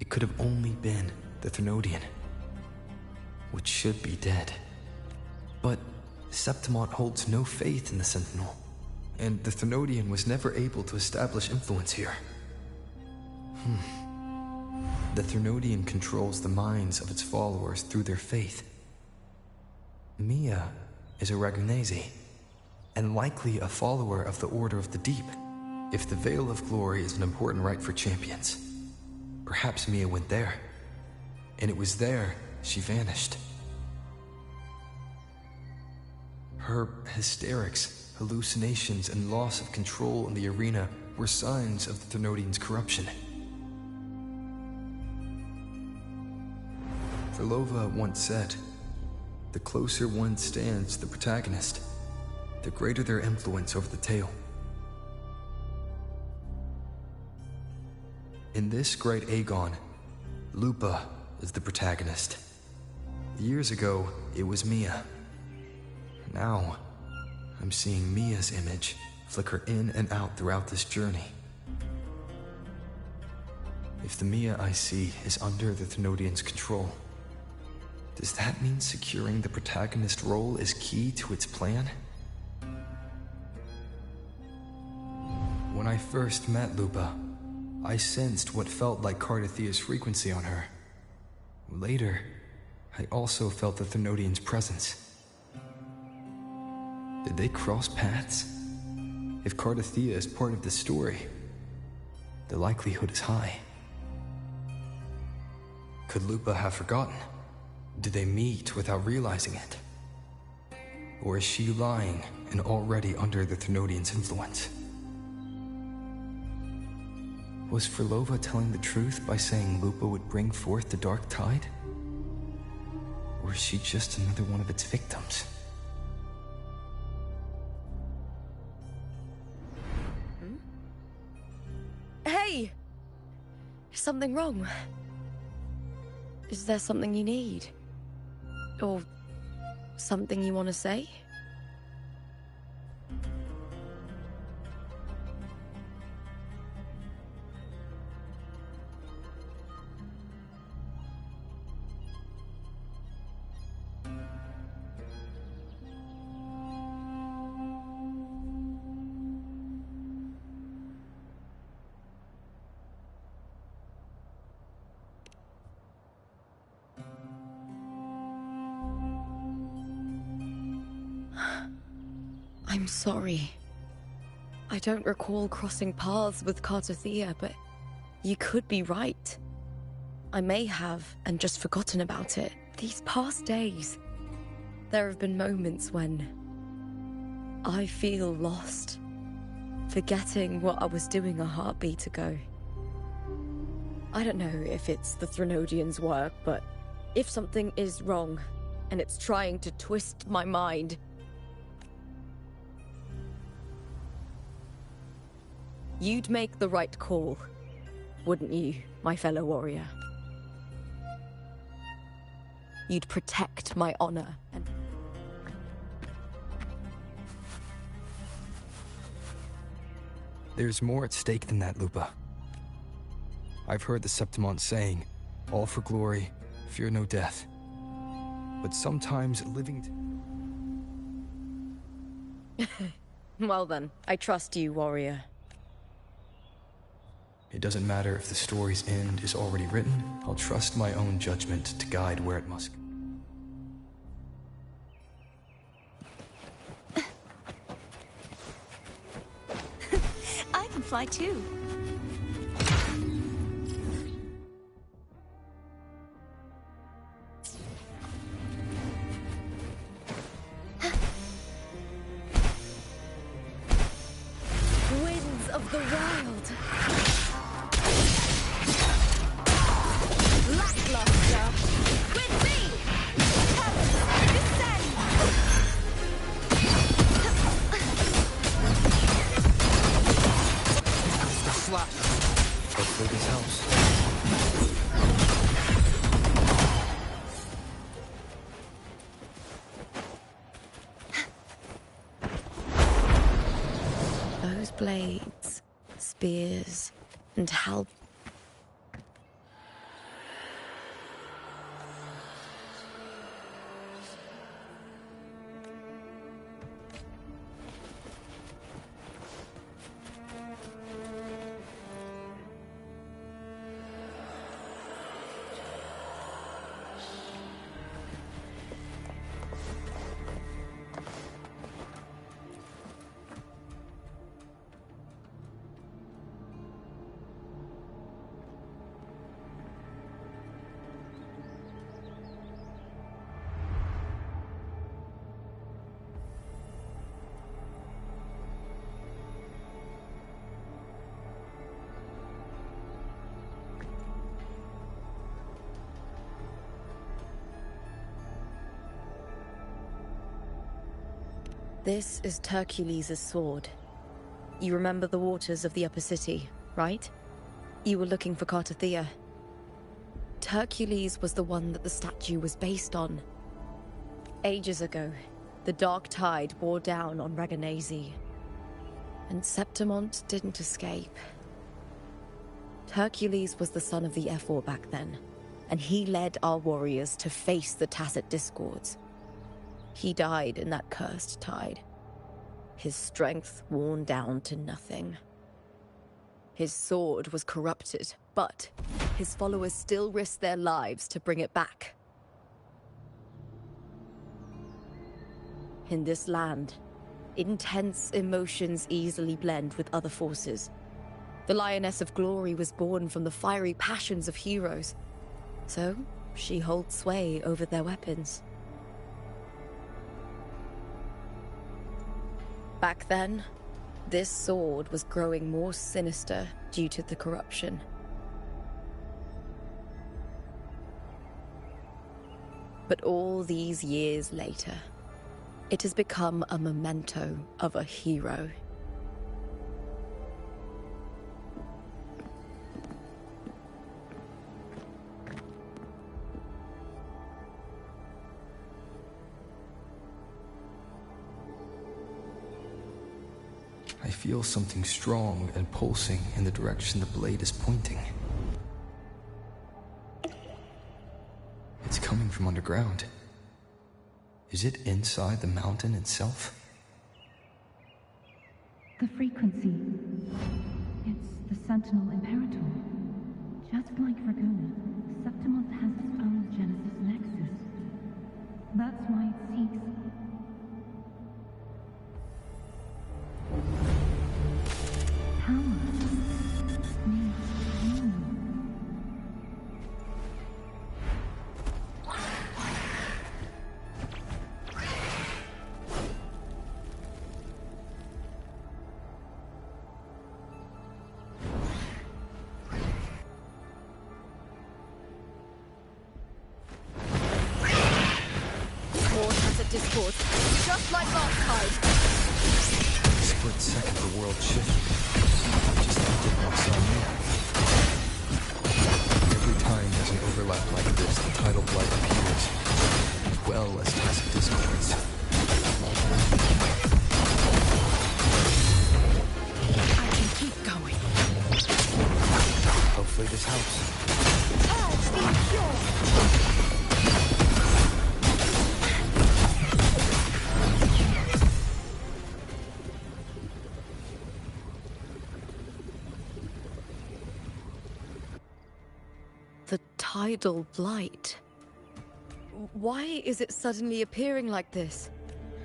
It could have only been the Thermodian, which should be dead. But Septimont holds no faith in the Sentinel, and the Thermodian was never able to establish influence here. The Thermodian controls the minds of its followers through their faith. Mia is a Ragunese, and likely a follower of the Order of the Deep. If the Veil of Glory is an important rite for champions, perhaps Mia went there, and it was there she vanished. Her hysterics, hallucinations, and loss of control in the arena were signs of the Thermodian's corruption. Verlova once said, "The closer one stands to the protagonist, the greater their influence over the tale." In this great Aegon, Lupa is the protagonist. Years ago, it was Mia. Now, I'm seeing Mia's image flicker in and out throughout this journey. If the Mia I see is under the Thermodian's control, does that mean securing the protagonist role is key to its plan? When I first met Lupa, I sensed what felt like Cardathia's frequency on her. Later, I also felt the Thermodian's presence. Did they cross paths? If Cardathia is part of the story, the likelihood is high. Could Lupa have forgotten? Did they meet without realizing it? Or is she lying and already under the Thermodian's influence? Was Verlova telling the truth by saying Lupa would bring forth the Dark Tide? Or is she just another one of its victims? Hey! Is something wrong? Is there something you need? Or something you want to say? I'm sorry. I don't recall crossing paths with Cardathia, but you could be right. I may have, and just forgotten about it. These past days, there have been moments when I feel lost, forgetting what I was doing a heartbeat ago. I don't know if it's the Thermodian's work, but if something is wrong, and it's trying to twist my mind, you'd make the right call, wouldn't you, my fellow warrior? You'd protect my honor and... There's more at stake than that, Lupa. I've heard the Septimont saying, "All for glory, fear no death." But sometimes living... Well then, I trust you, warrior. It doesn't matter if the story's end is already written. I'll trust my own judgment to guide where it must go. I can fly too. Winds of the wild. Lackluster. With me! Heavens, descend! The flash! Hopefully this helps. Those blades, spears, and This is Hercules' sword. You remember the waters of the Upper City, right? You were looking for Cartothea. Hercules was the one that the statue was based on. Ages ago, the dark tide bore down on Raganese, and Septimont didn't escape. Hercules was the son of the Ephor back then, and he led our warriors to face the Tacit Discords. He died in that cursed tide, his strength worn down to nothing. His sword was corrupted, but his followers still risked their lives to bring it back. In this land, intense emotions easily blend with other forces. The Lioness of Glory was born from the fiery passions of heroes, so she holds sway over their weapons. Back then, this sword was growing more sinister due to the corruption. But all these years later, it has become a memento of a hero. I feel something strong and pulsing in the direction the blade is pointing. It's coming from underground. Is it inside the mountain itself? The frequency. It's the Sentinel Imperator. Just like Dragona, Septimont has its own Genesis Nexus. That's why it seeks... power. Needs meaning. Discord, just like last time. Split second, the world shifted. Just like it did once on me. Every time there's an overlap like this, the tidal blight appears, as well as Tacit Discords. I can keep going. Hopefully this helps. Purge the impure! The tidal blight. Why is it suddenly appearing like this?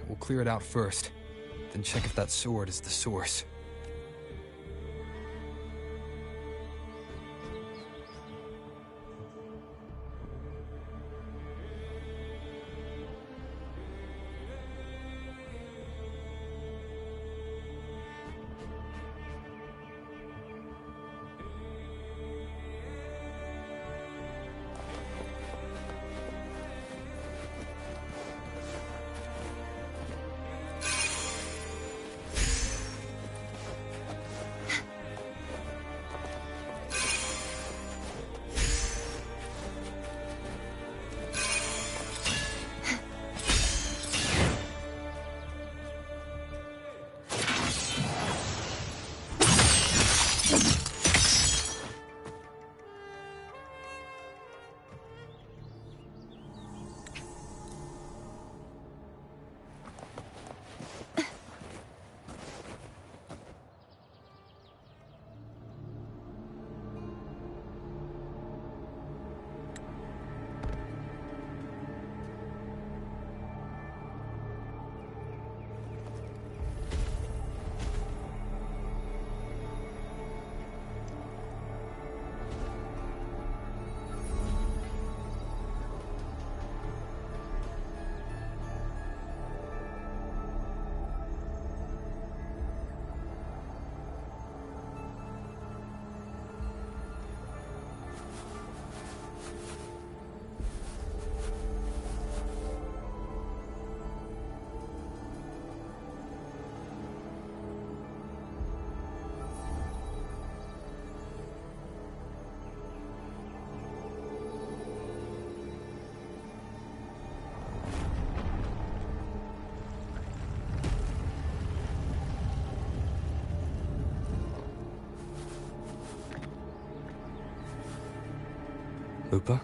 We'll clear it out first, then check if that sword is the source. Lupa?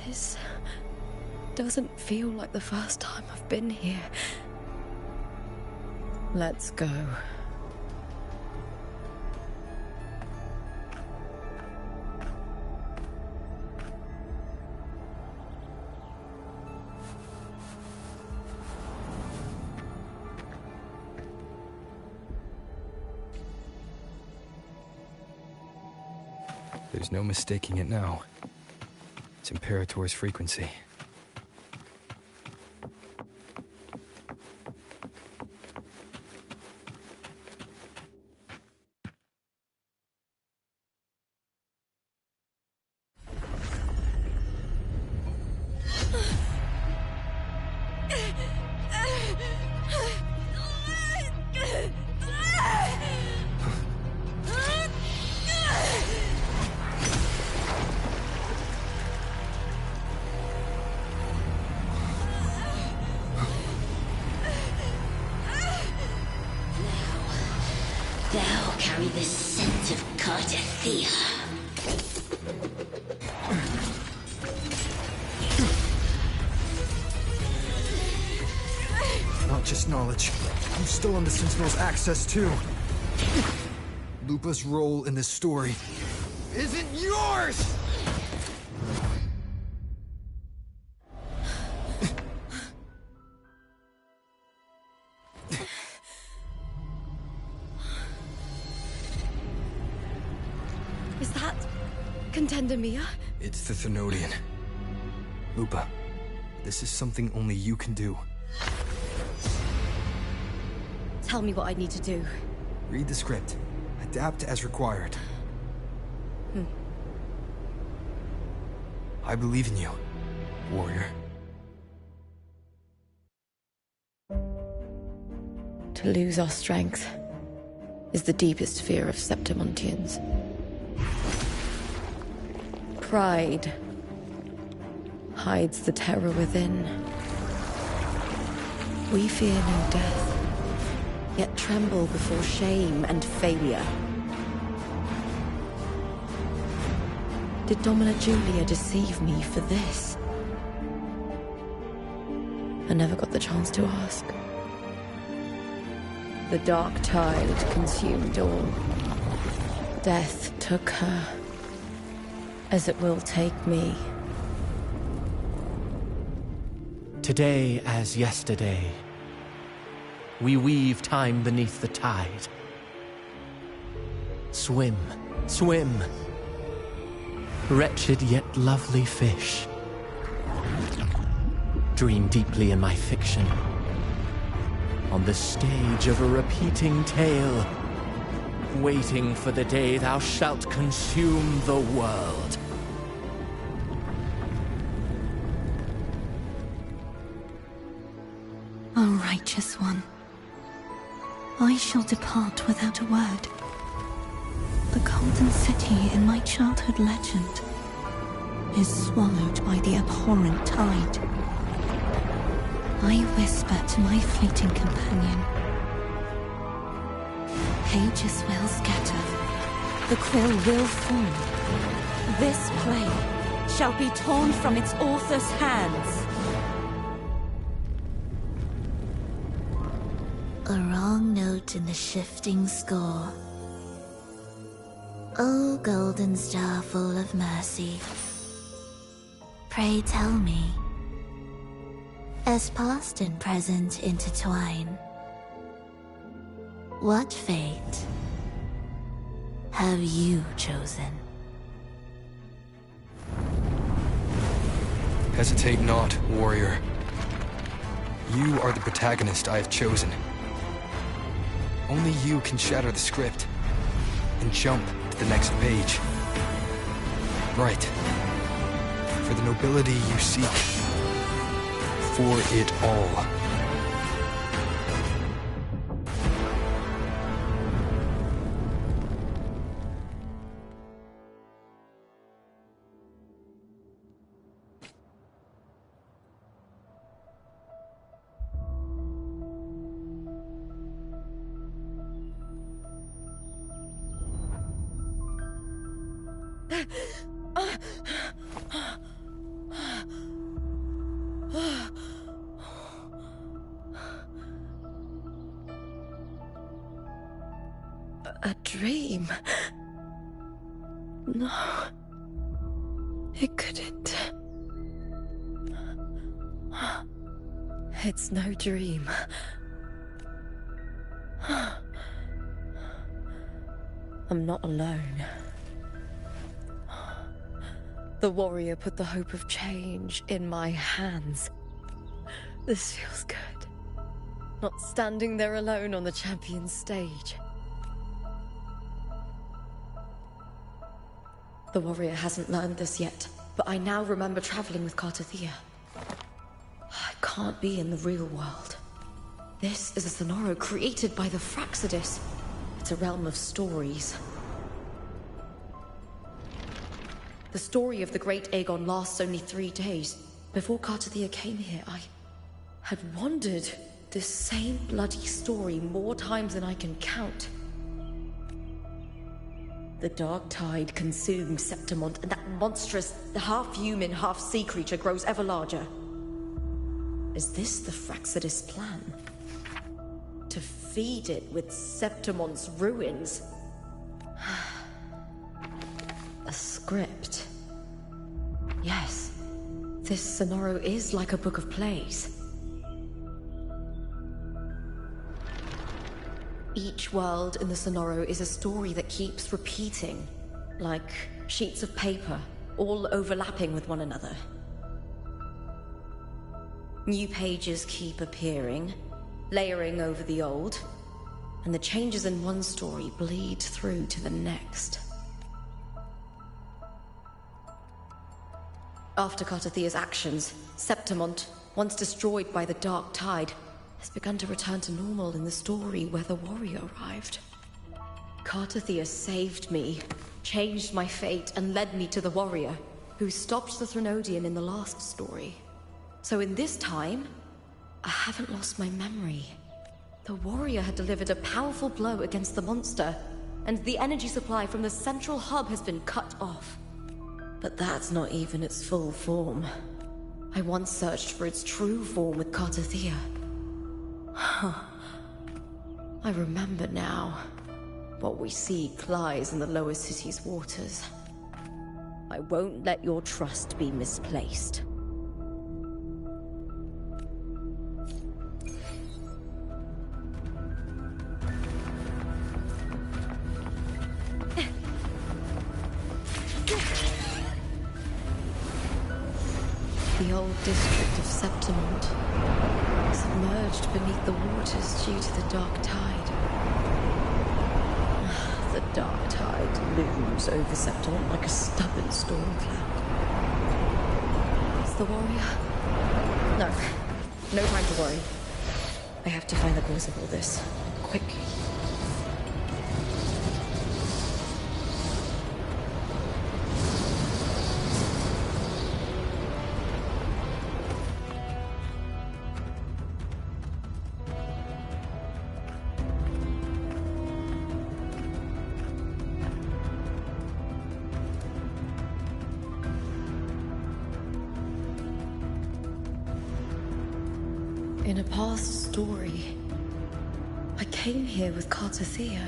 This doesn't feel like the first time I've been here. Let's go. There's no mistaking it now. It's Imperator's frequency. Thou carry the scent of Cardathia. Not just knowledge. I'm still on the Sentinel's access too. Lupa's role in this story isn't yours! Is that Contender Mia? It's the Thenodian. Lupa, this is something only you can do. Tell me what I need to do. Read the script. Adapt as required. I believe in you, warrior. To lose our strength is the deepest fear of Septimontians. Pride hides the terror within. We fear no death, yet tremble before shame and failure. Did Domina Julia deceive me for this? I never got the chance to ask. The dark tide consumed all. Death took her, as it will take me. Today as yesterday, we weave time beneath the tide. Swim, swim, wretched yet lovely fish. Dream deeply in my fiction, on the stage of a repeating tale, waiting for the day thou shalt consume the world. O righteous one, I shall depart without a word. The golden city in my childhood legend is swallowed by the abhorrent tide. I whisper to my fleeting companion. Pages will scatter. The quill will form. This play shall be torn from its author's hands. A wrong note in the shifting score. O golden star full of mercy, pray tell me, as past and present intertwine, what fate have you chosen? Hesitate not, warrior. You are the protagonist I have chosen. Only you can shatter the script and jump to the next page. Right. For the nobility you seek. For it all. A dream? No. It couldn't. It's no dream. I'm not alone. The warrior put the hope of change in my hands. This feels good. Not standing there alone on the champion's stage. The warrior hasn't learned this yet, but I now remember traveling with Cartothea. I can't be in the real world. This is a Sonoro created by the Fraxidus. It's a realm of stories. The story of the Great Aegon lasts only 3 days. Before Cartothea came here, I had wandered this same bloody story more times than I can count. The dark tide consumes Septimont, and that monstrous, half-human, half-sea creature grows ever larger. Is this the Fraxidus plan? To feed it with Septimont's ruins? A script. Yes, this Sonoro is like a book of plays. Each world in the Sonoro is a story that keeps repeating, like sheets of paper, all overlapping with one another. New pages keep appearing, layering over the old, and the changes in one story bleed through to the next. After Cartothea's actions, Septimont, once destroyed by the dark tide, has begun to return to normal in the story where the warrior arrived. Cartothea saved me, changed my fate, and led me to the warrior, who stopped the Threnodian in the last story. So in this time, I haven't lost my memory. The warrior had delivered a powerful blow against the monster, and the energy supply from the central hub has been cut off. But that's not even its full form. I once searched for its true form with Cartothea. I remember now. What we seek lies in the lower city's waters. I won't let your trust be misplaced. The old district of Septimont, submerged beneath the waters due to the dark tide. The dark tide looms over Septimont like a stubborn storm cloud. It's the warrior? No time to worry. I have to find the cause of all this. Quick. In a past story, I came here with Cartothea.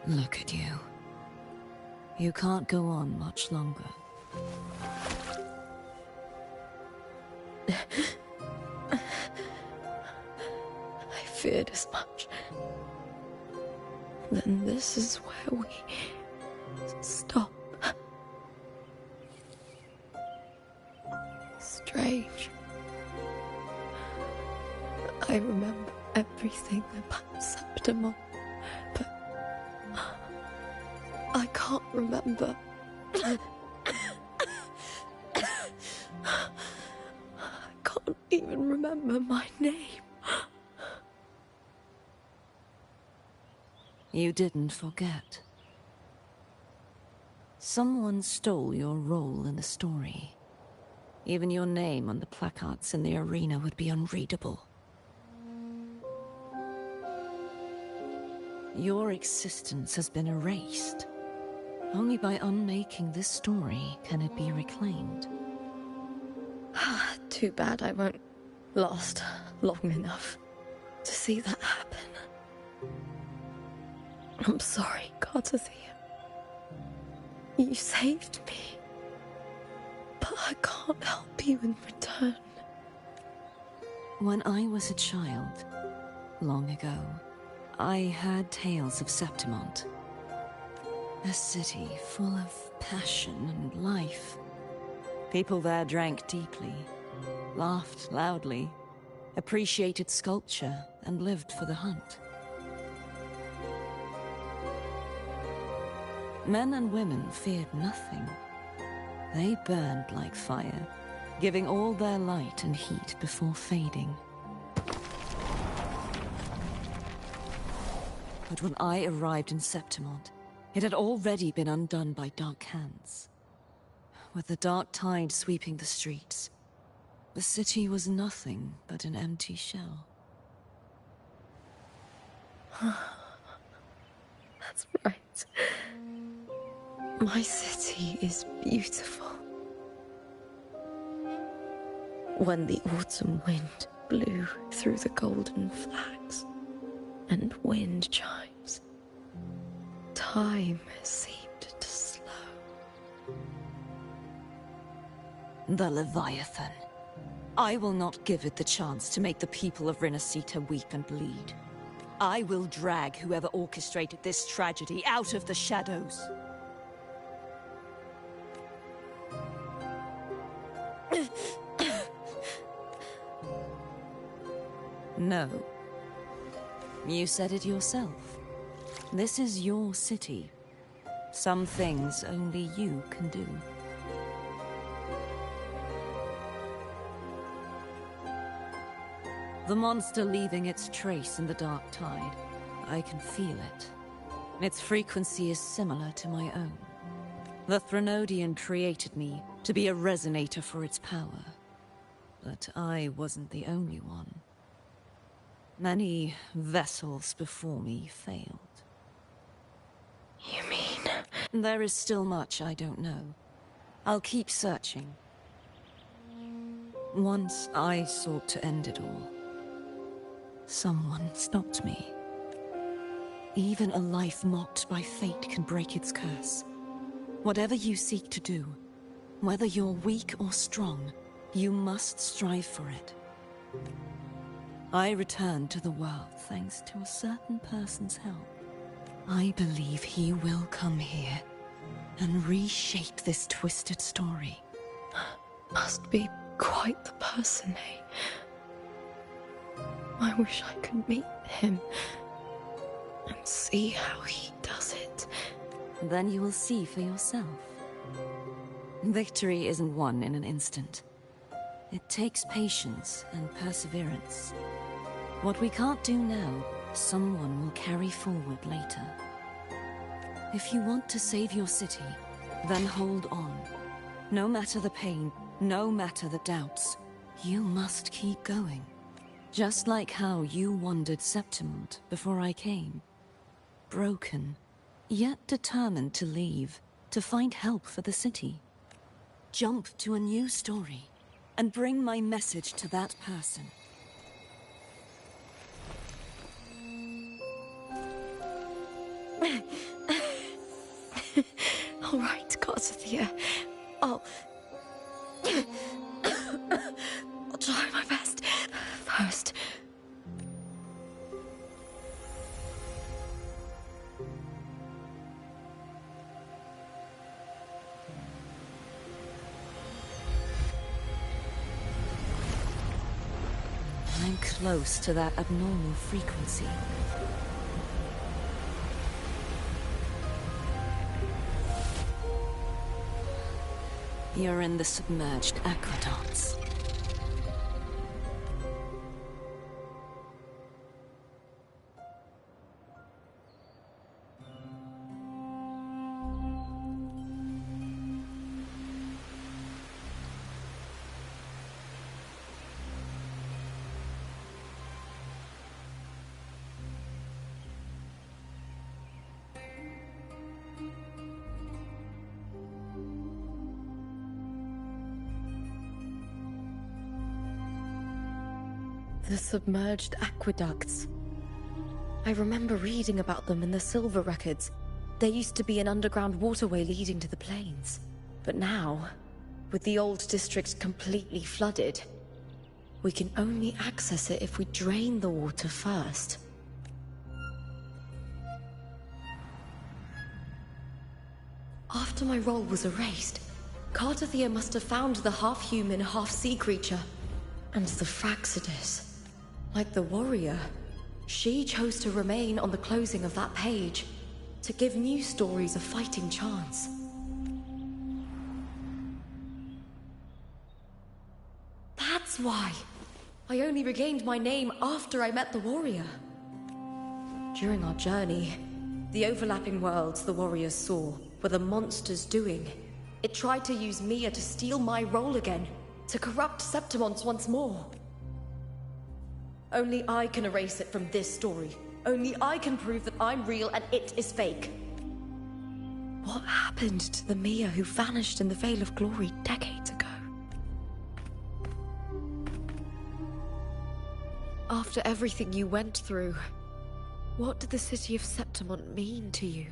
Look at you. You can't go on much longer. feared as much, then this is where we stop. Strange. I remember everything about Septimon, but I can't remember. I can't even remember my name. You didn't forget. Someone stole your role in the story. Even your name on the placards in the arena would be unreadable. Your existence has been erased. Only by unmaking this story can it be reclaimed. Too bad I won't last long enough to see that happen. I'm sorry, Cartothea. You saved me. But I can't help you in return. When I was a child, long ago, I heard tales of Septimont. A city full of passion and life. People there drank deeply, laughed loudly, appreciated sculpture, and lived for the hunt. Men and women feared nothing. They burned like fire, giving all their light and heat before fading. But when I arrived in Septimont, it had already been undone by dark hands. With the dark tide sweeping the streets, the city was nothing but an empty shell. That's right. My city is beautiful. When the autumn wind blew through the golden flags and wind chimes, time seemed to slow. The Leviathan. I will not give it the chance to make the people of Rinasita weep and bleed. I will drag whoever orchestrated this tragedy out of the shadows. No. You said it yourself. This is your city. Some things only you can do. The monster leaving its trace in the dark tide. I can feel it. Its frequency is similar to my own. The Threnodian created me to be a resonator for its power. But I wasn't the only one. Many vessels before me failed. You mean? There is still much I don't know. I'll keep searching. Once I sought to end it all. Someone stopped me. Even a life mocked by fate can break its curse. Whatever you seek to do, whether you're weak or strong, you must strive for it. I returned to the world thanks to a certain person's help. I believe he will come here and reshape this twisted story. Must be quite the person, eh? I wish I could meet him and see how he does it. Then you will see for yourself. Victory isn't won in an instant. It takes patience and perseverance. What we can't do now, someone will carry forward later. If you want to save your city, then hold on. No matter the pain, no matter the doubts, you must keep going. Just like how you wandered Septimont before I came. Broken, yet determined to leave, to find help for the city. Jump to a new story, and bring my message to that person. All right, Cartothea. I'll try my best. First, I'm close to that abnormal frequency. You're in the submerged aqueducts. The submerged aqueducts. I remember reading about them in the Silver records. There used to be an underground waterway leading to the plains. But now, with the old district completely flooded, we can only access it if we drain the water first. After my role was erased, Cartathea must have found the half-human, half-sea creature. And the Fraxidus. Like the warrior, she chose to remain on the closing of that page, to give new stories a fighting chance. That's why I only regained my name after I met the warrior. During our journey, the overlapping worlds the warriors saw were the monsters doing. It tried to use Mia to steal my role again, to corrupt Septimons once more. Only I can erase it from this story. Only I can prove that I'm real and it is fake. What happened to the Mia who vanished in the Veil of Glory decades ago? After everything you went through, what did the city of Septimon mean to you?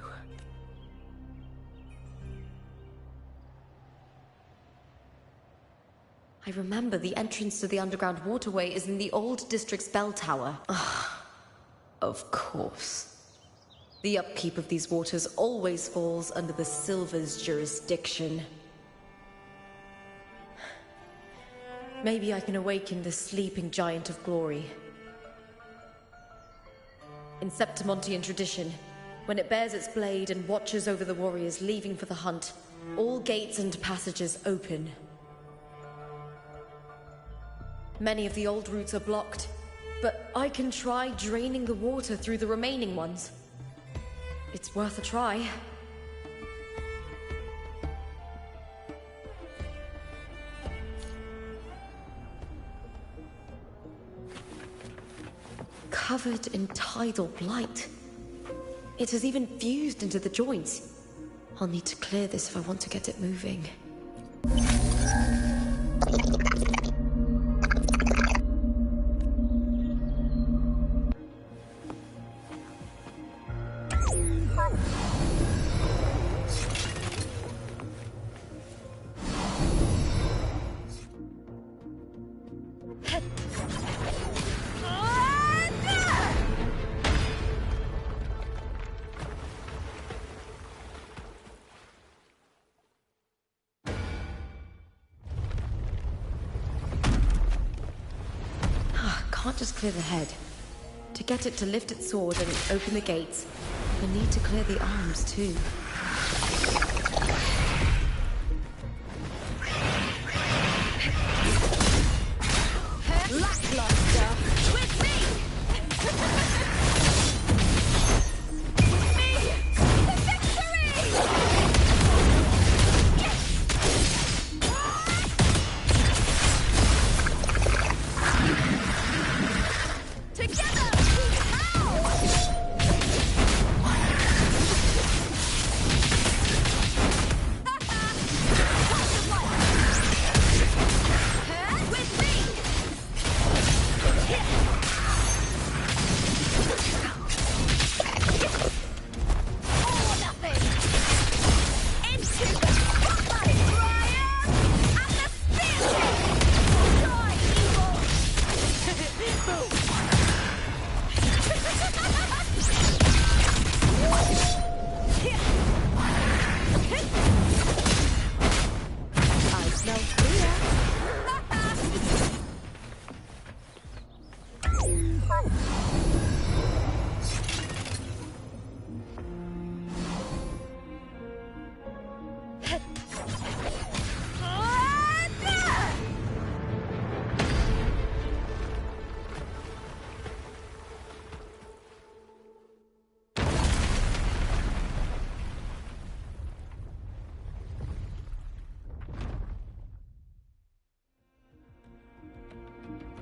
I remember the entrance to the underground waterway is in the old district's bell tower. Of course. The upkeep of these waters always falls under the Silver's jurisdiction. Maybe I can awaken the sleeping giant of glory. In Septimontian tradition, when it bears its blade and watches over the warriors leaving for the hunt, all gates and passages open. Many of the old routes are blocked, but I can try draining the water through the remaining ones. It's worth a try. Covered in tidal blight. It has even fused into the joints. I'll need to clear this if I want to get it moving. Can't just clear the head. To get it to lift its sword and open the gates, I need to clear the arms too. Lackluster! With me! With me! To victory!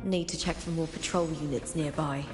Need to check for more patrol units nearby.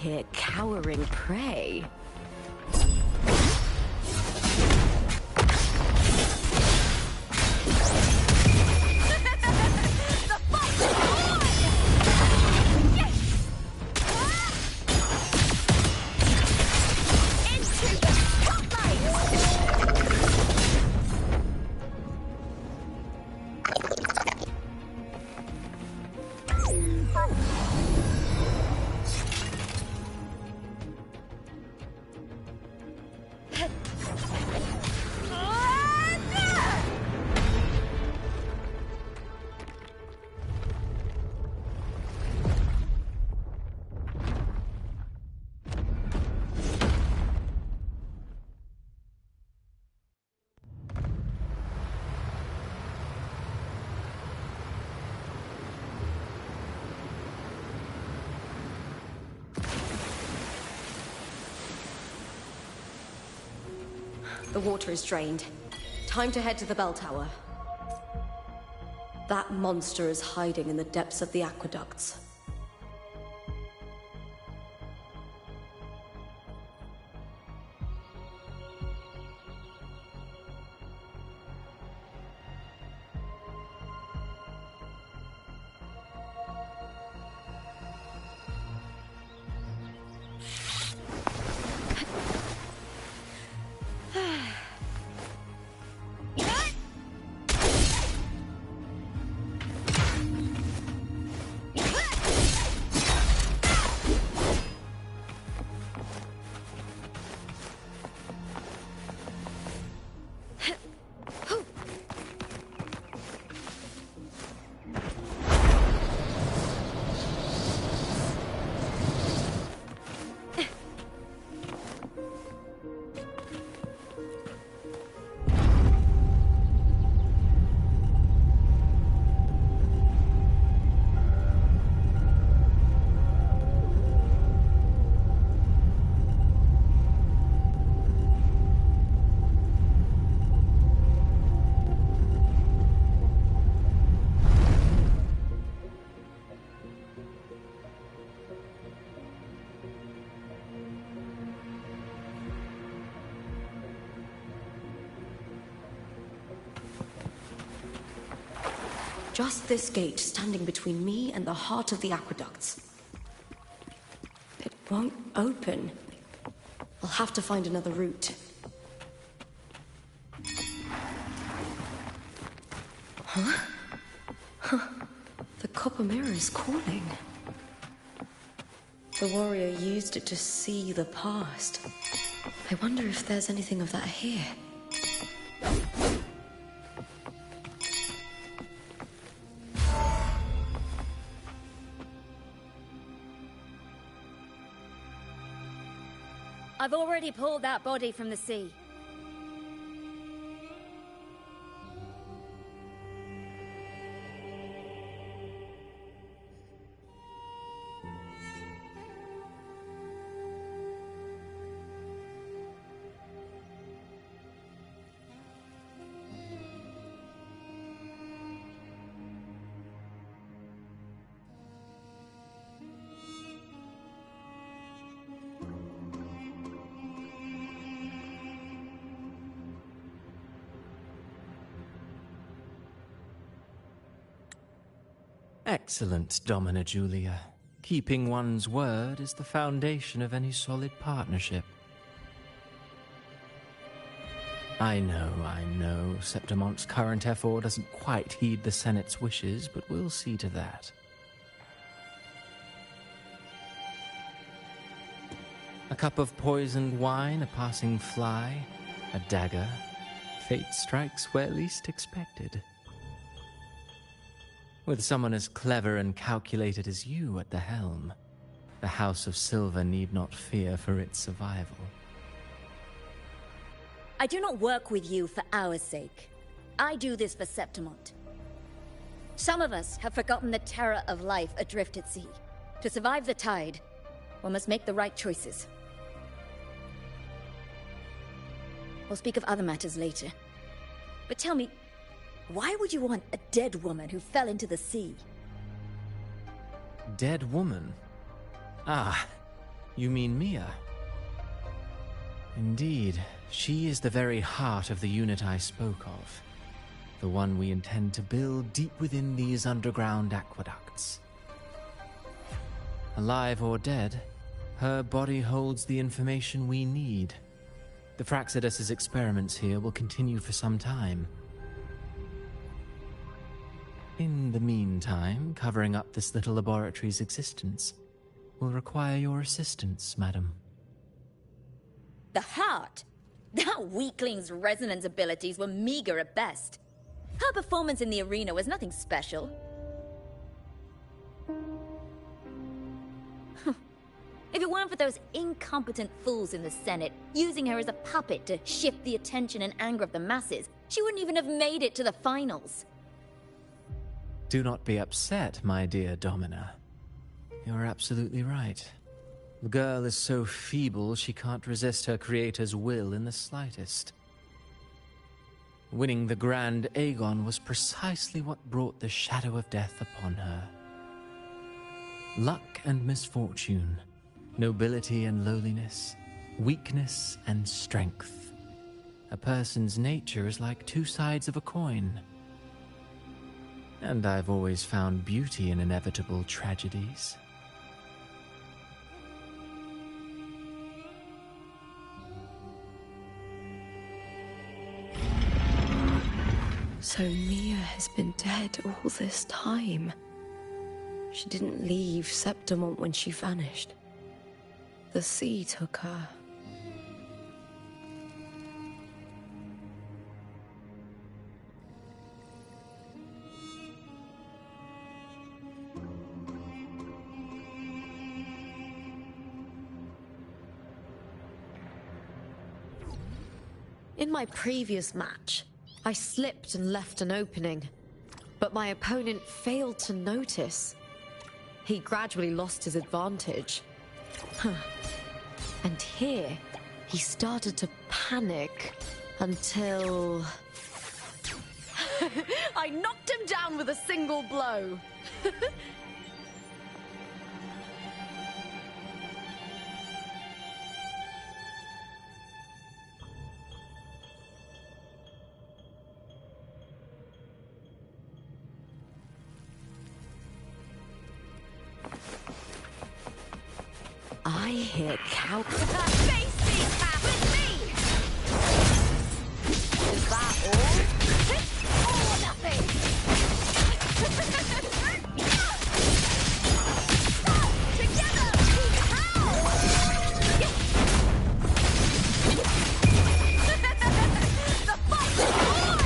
Here, cowering prey. The water is drained. Time to head to the bell tower. That monster is hiding in the depths of the aqueducts. Just this gate standing between me and the heart of the aqueducts. It won't open. I'll have to find another route. Huh? Huh. The copper mirror is calling. The warrior used it to see the past. I wonder if there's anything of that here. I've already pulled that body from the sea. Excellent, Domina Julia. Keeping one's word is the foundation of any solid partnership. I know, Septimonte's current effort doesn't quite heed the Senate's wishes, but we'll see to that. A cup of poisoned wine, a passing fly, a dagger. Fate strikes where least expected. With someone as clever and calculated as you at the helm, the House of Silver need not fear for its survival. I do not work with you for our sake. I do this for Septimont. Some of us have forgotten the terror of life adrift at sea. To survive the tide, one must make the right choices. We'll speak of other matters later. But tell me, why would you want a dead woman who fell into the sea? Dead woman? Ah, you mean Mia? Indeed, she is the very heart of the unit I spoke of. The one we intend to build deep within these underground aqueducts. Alive or dead, her body holds the information we need. The Fraxidus's experiments here will continue for some time. In the meantime, covering up this little laboratory's existence will require your assistance, madam. The heart? That weakling's resonance abilities were meager at best. Her performance in the arena was nothing special. If it weren't for those incompetent fools in the Senate using her as a puppet to shift the attention and anger of the masses, she wouldn't even have made it to the finals. Do not be upset, my dear Domina. You're absolutely right. The girl is so feeble she can't resist her creator's will in the slightest. Winning the Grand Aegon was precisely what brought the shadow of death upon her. Luck and misfortune, nobility and lowliness, weakness and strength. A person's nature is like two sides of a coin. And I've always found beauty in inevitable tragedies. So Mia has been dead all this time. She didn't leave Septimont when she vanished. The sea took her. In my previous match, I slipped and left an opening, but my opponent failed to notice. He gradually lost his advantage. And here, he started to panic until... I knocked him down with a single blow. I hear cow... Face me, Cap! With me! Is that all? Or nothing? Together! How? The fight is on!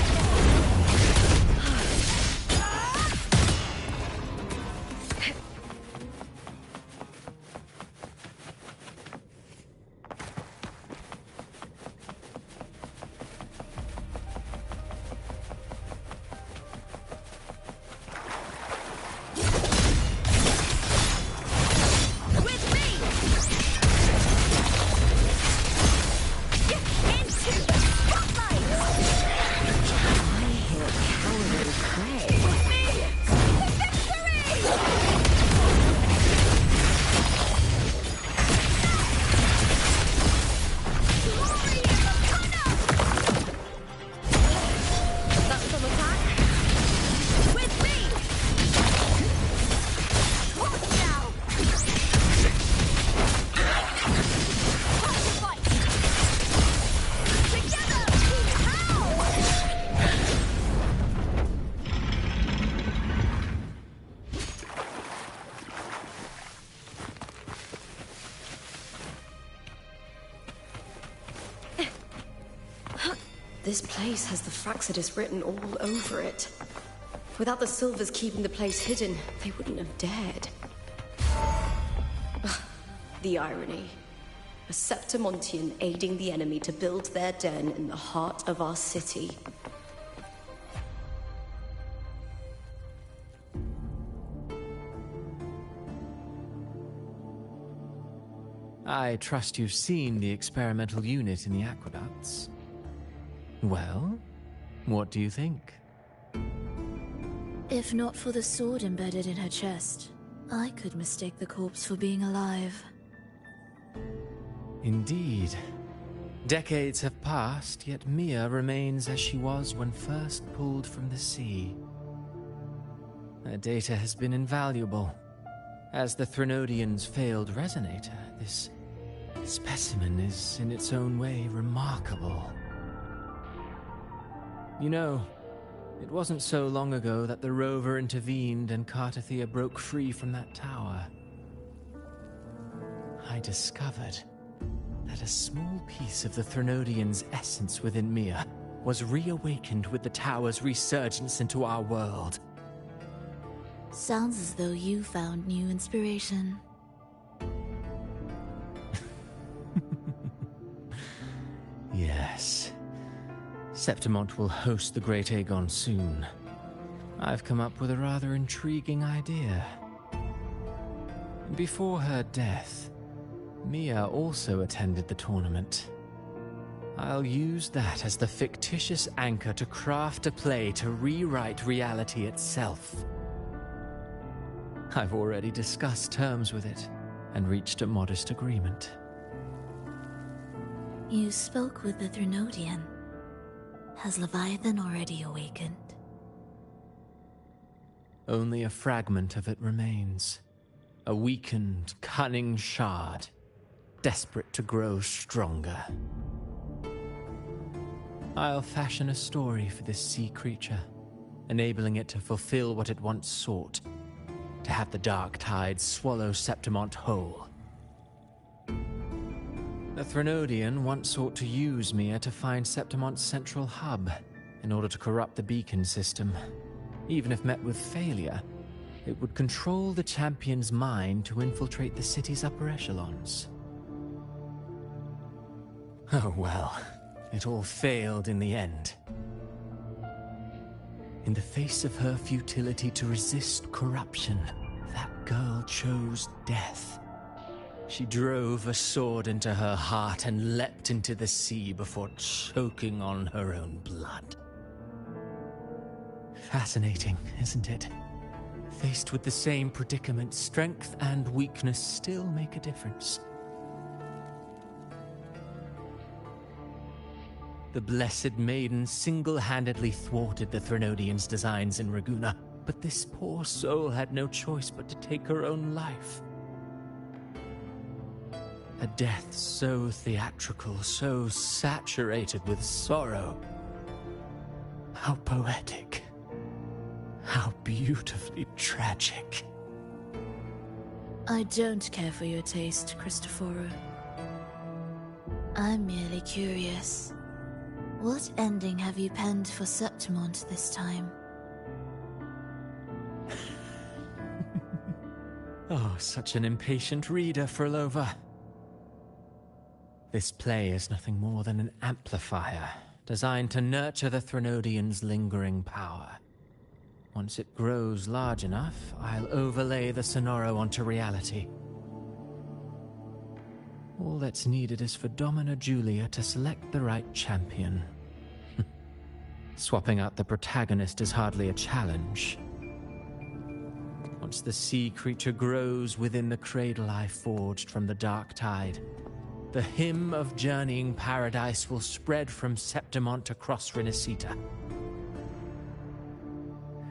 This place has the Fraxidus written all over it. Without the Silvers keeping the place hidden, they wouldn't have dared. Ugh, the irony. A Septimontian aiding the enemy to build their den in the heart of our city. I trust you've seen the experimental unit in the aqueducts. Well, what do you think? If not for the sword embedded in her chest, I could mistake the corpse for being alive. Indeed. Decades have passed, yet Mia remains as she was when first pulled from the sea. Her data has been invaluable. As the Threnodian's failed resonator, this specimen is in its own way remarkable. You know, it wasn't so long ago that the rover intervened and Cartathea broke free from that tower. I discovered that a small piece of the Threnodian's essence within Mia was reawakened with the tower's resurgence into our world. Sounds as though you found new inspiration. Yes. Septimont will host the Great Aegon soon. I've come up with a rather intriguing idea. Before her death, Mia also attended the tournament. I'll use that as the fictitious anchor to craft a play to rewrite reality itself. I've already discussed terms with it and reached a modest agreement. You spoke with the Threnodian. Has Leviathan already awakened? Only a fragment of it remains. A weakened, cunning shard, desperate to grow stronger. I'll fashion a story for this sea creature, enabling it to fulfill what it once sought, to have the dark tide swallow Septimont whole. The Threnodian once sought to use Mia to find Septimont's central hub in order to corrupt the beacon system. Even if met with failure, it would control the champion's mind to infiltrate the city's upper echelons. Oh well, it all failed in the end. In the face of her futility to resist corruption, that girl chose death. She drove a sword into her heart and leapt into the sea before choking on her own blood. Fascinating, isn't it? Faced with the same predicament, strength and weakness still make a difference. The Blessed Maiden single-handedly thwarted the Threnodian's designs in Raguna, but this poor soul had no choice but to take her own life. A death so theatrical, so saturated with sorrow. How poetic. How beautifully tragic. I don't care for your taste, Cristoforo. I'm merely curious. What ending have you penned for Septimont this time? Oh, such an impatient reader, Frolova. This play is nothing more than an amplifier, designed to nurture the Threnodian's lingering power. Once it grows large enough, I'll overlay the Sonoro onto reality. All that's needed is for Domina Julia to select the right champion. Swapping out the protagonist is hardly a challenge. Once the sea creature grows within the cradle I forged from the dark tide, the hymn of journeying paradise will spread from Septimont across Renacita.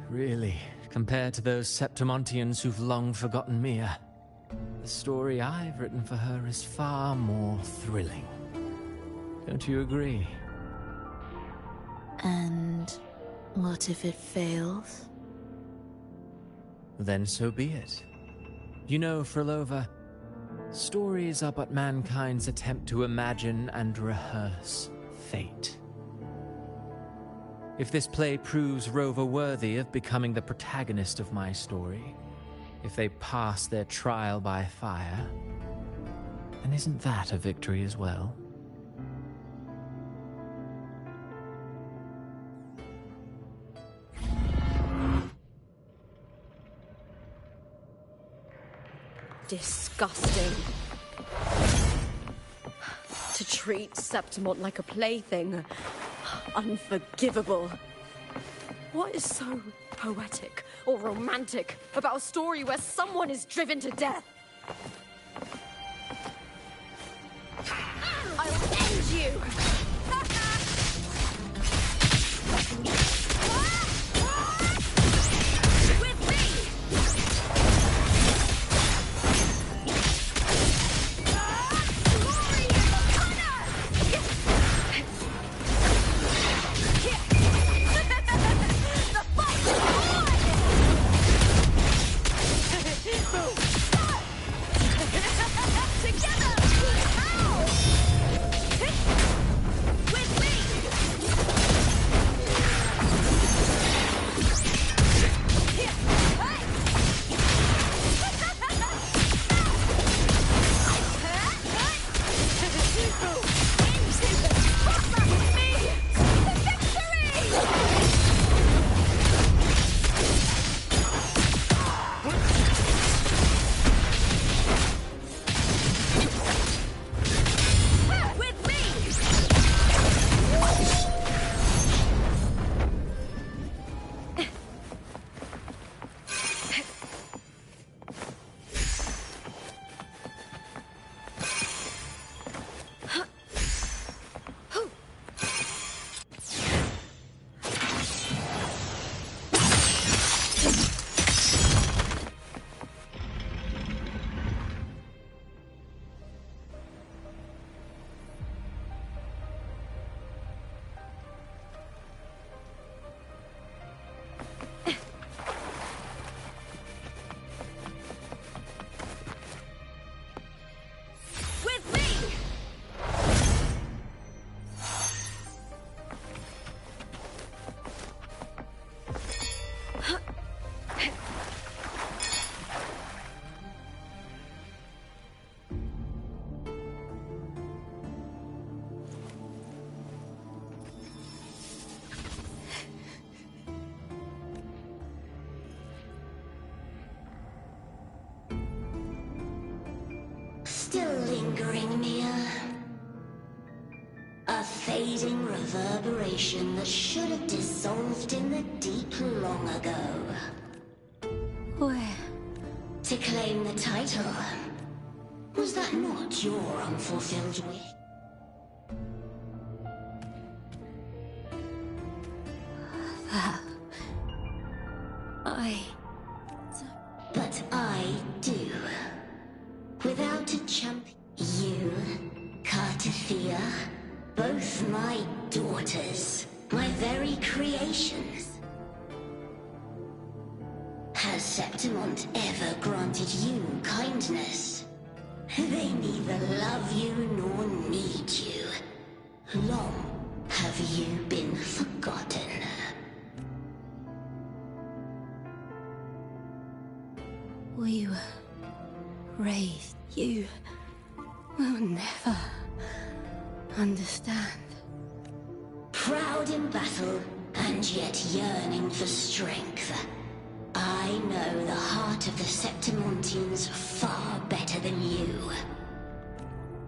Really, compared to those Septimontians who've long forgotten Mia, the story I've written for her is far more thrilling. Don't you agree? And what if it fails? Then so be it. You know, Frolova, stories are but mankind's attempt to imagine and rehearse fate. If this play proves Rover worthy of becoming the protagonist of my story, if they pass their trial by fire, then isn't that a victory as well? Disgusting. To treat Septimont like a plaything. Unforgivable. What is so poetic or romantic about a story where someone is driven to death? I'll end you! With me! Glory and honor! The fight is on! Together! Ow! With me! Into the spotlight with me! Victory! With me! With me! Still lingering, Mia. A fading reverberation that should have dissolved in the deep long ago. Where? To claim the title. Was that not your unfulfilled wish? But I do. Without a champion, you, Cartathea, both my daughters, my very creations. Has Septimont ever granted you kindness? They neither love you nor need you. Long have you been forgotten. We were raised. You will never understand. Proud in battle, and yet yearning for strength. I know the heart of the Septimontians far better than you.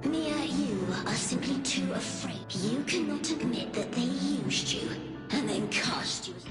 Mia, you are simply too afraid. You cannot admit that they used you, and then cast you as...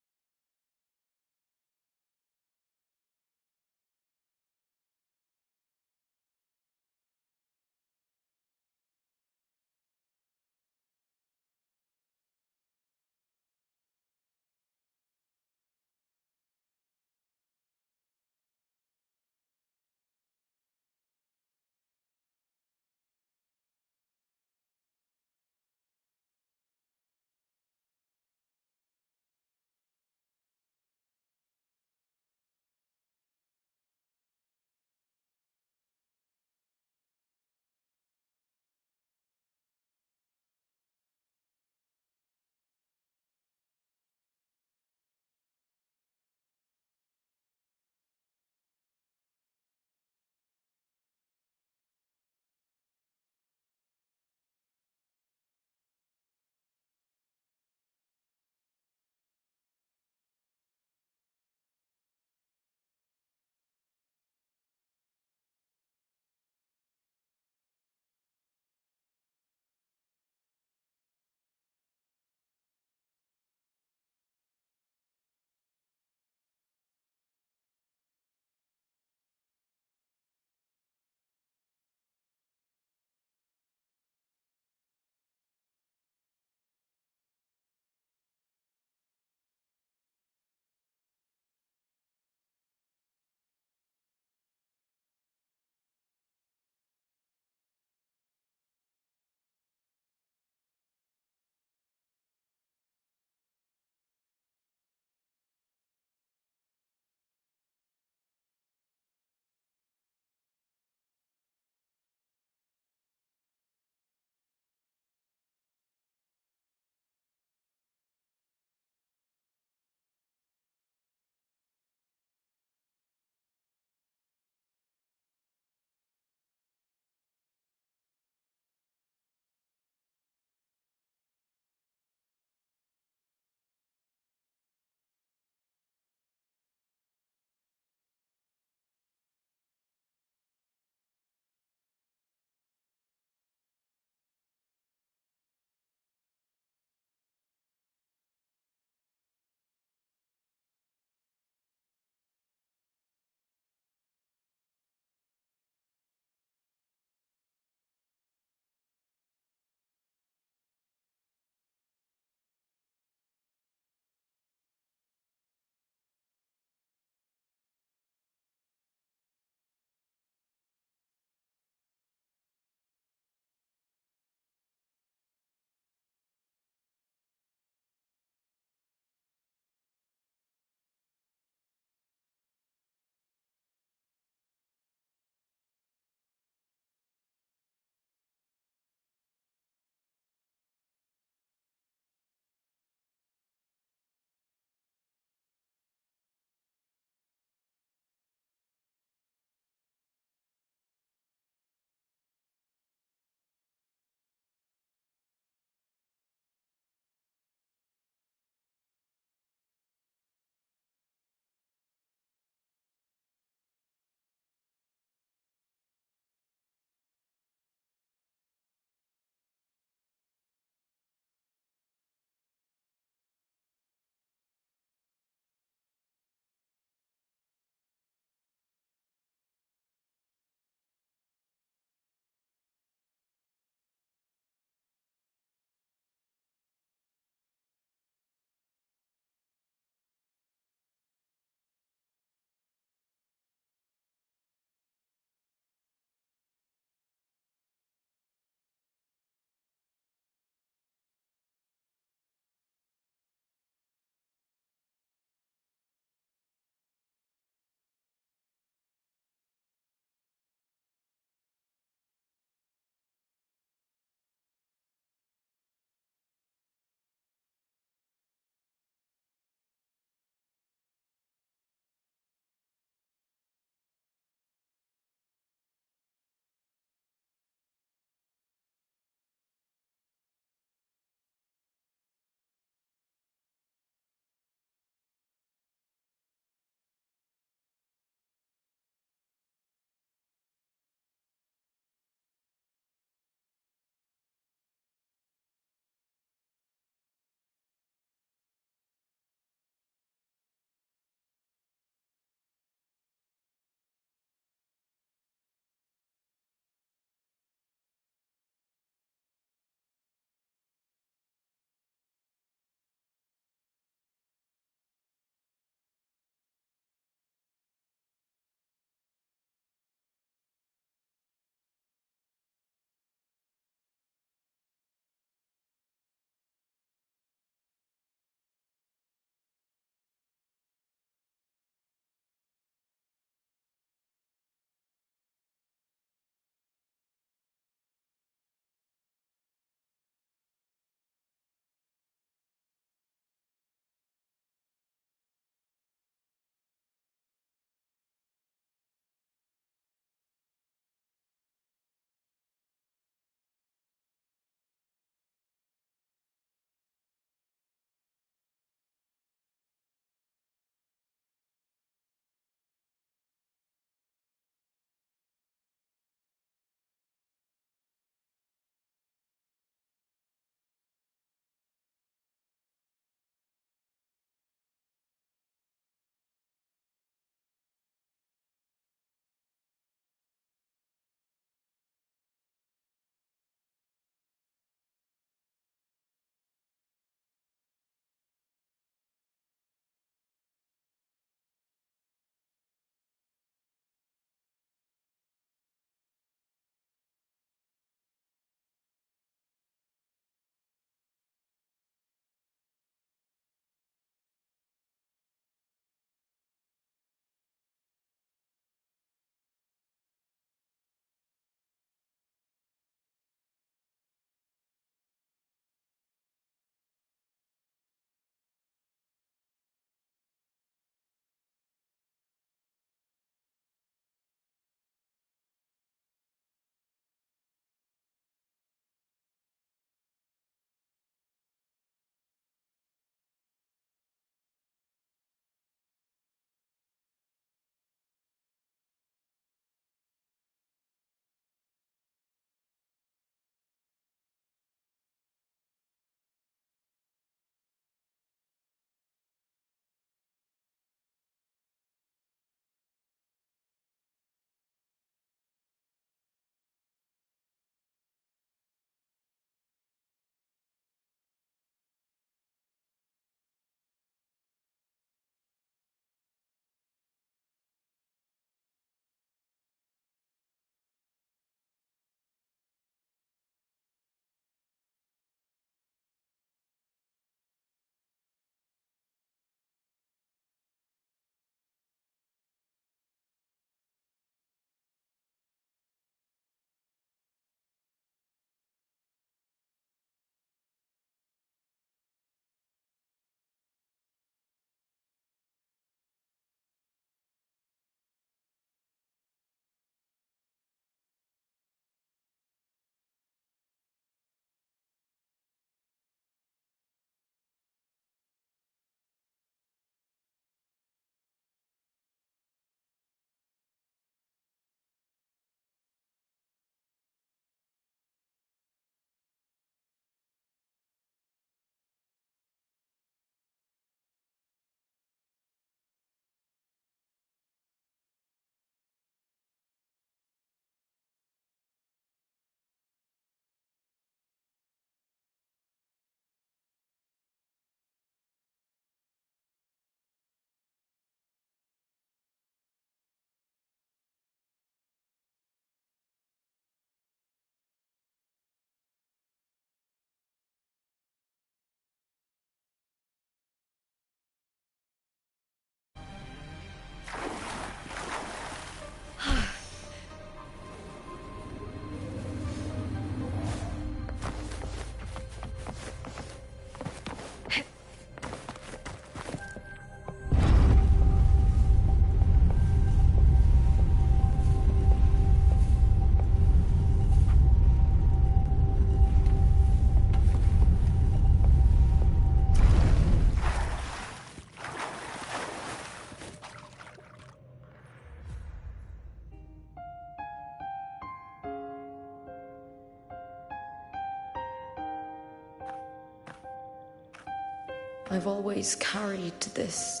I've always carried this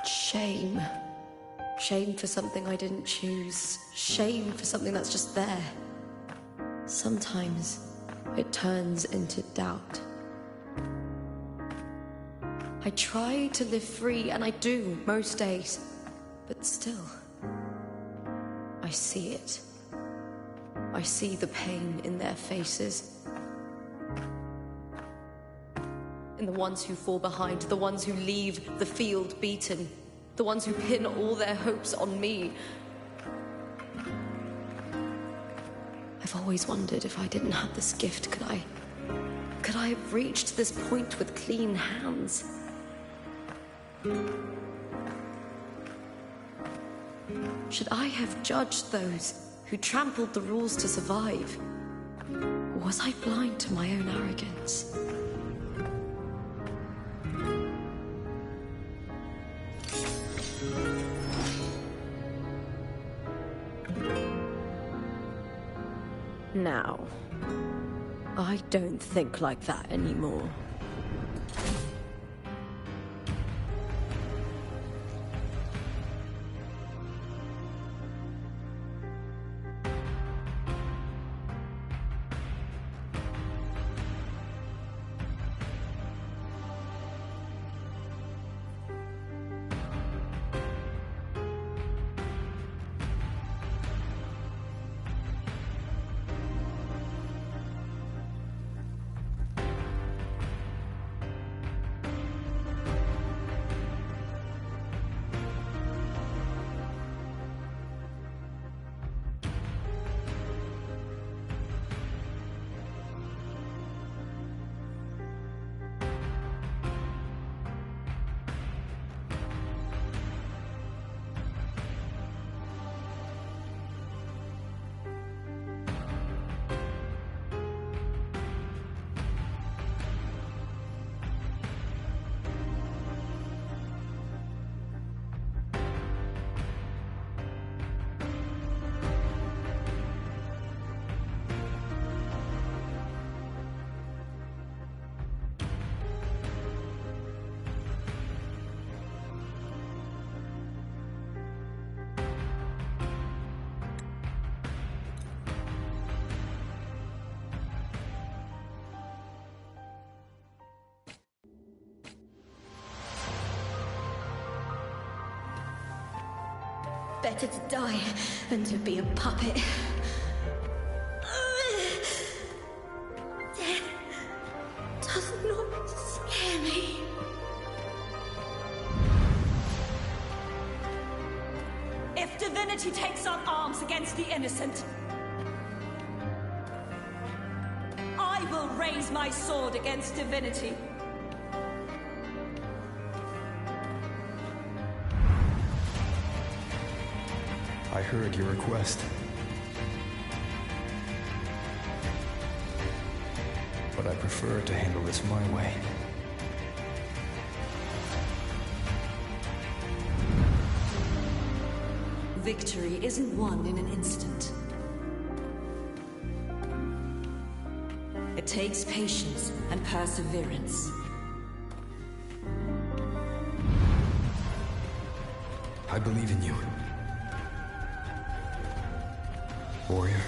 shame. Shame for something I didn't choose. Shame for something that's just there. Sometimes it turns into doubt. I try to live free, and I do most days. But still, I see it. I see the pain in their faces. In the ones who fall behind, the ones who leave the field beaten, the ones who pin all their hopes on me. I've always wondered if I didn't have this gift, could I have reached this point with clean hands? Should I have judged those who trampled the rules to survive? Or was I blind to my own arrogance? Now, I don't think like that anymore. Better to die than to be a puppet. Death does not scare me. If divinity takes up arms against the innocent, I will raise my sword against divinity. I heard your request. But I prefer to handle this my way. Victory isn't won in an instant. It takes patience and perseverance. I believe in you. Warrior.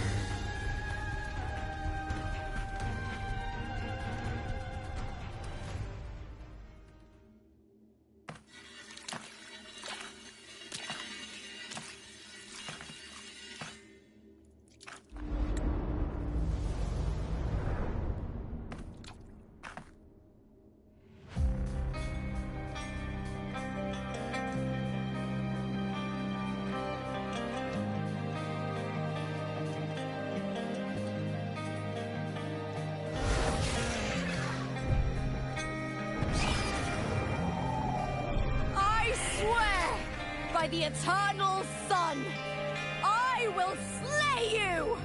By the eternal sun, I will slay you!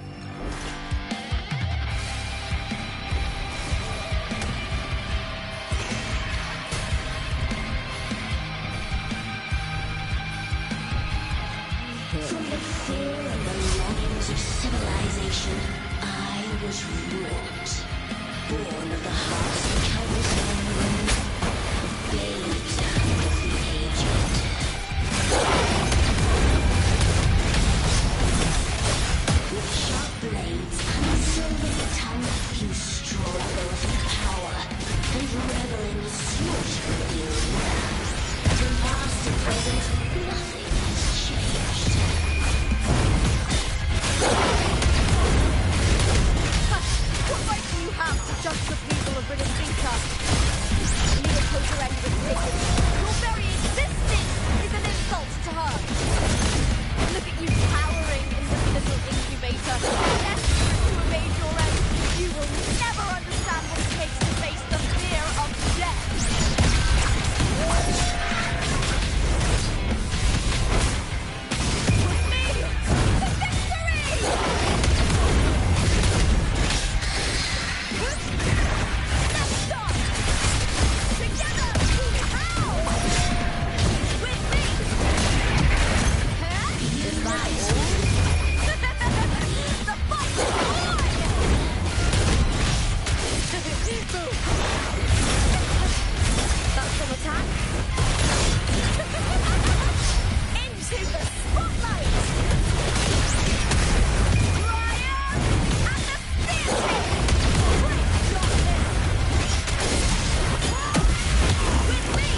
From the fear and the longings of civilization, I was wrought. Born of the hearts of countless men and women. That's some attack. Into the spotlight! Ryan and the spear! Great job, with me!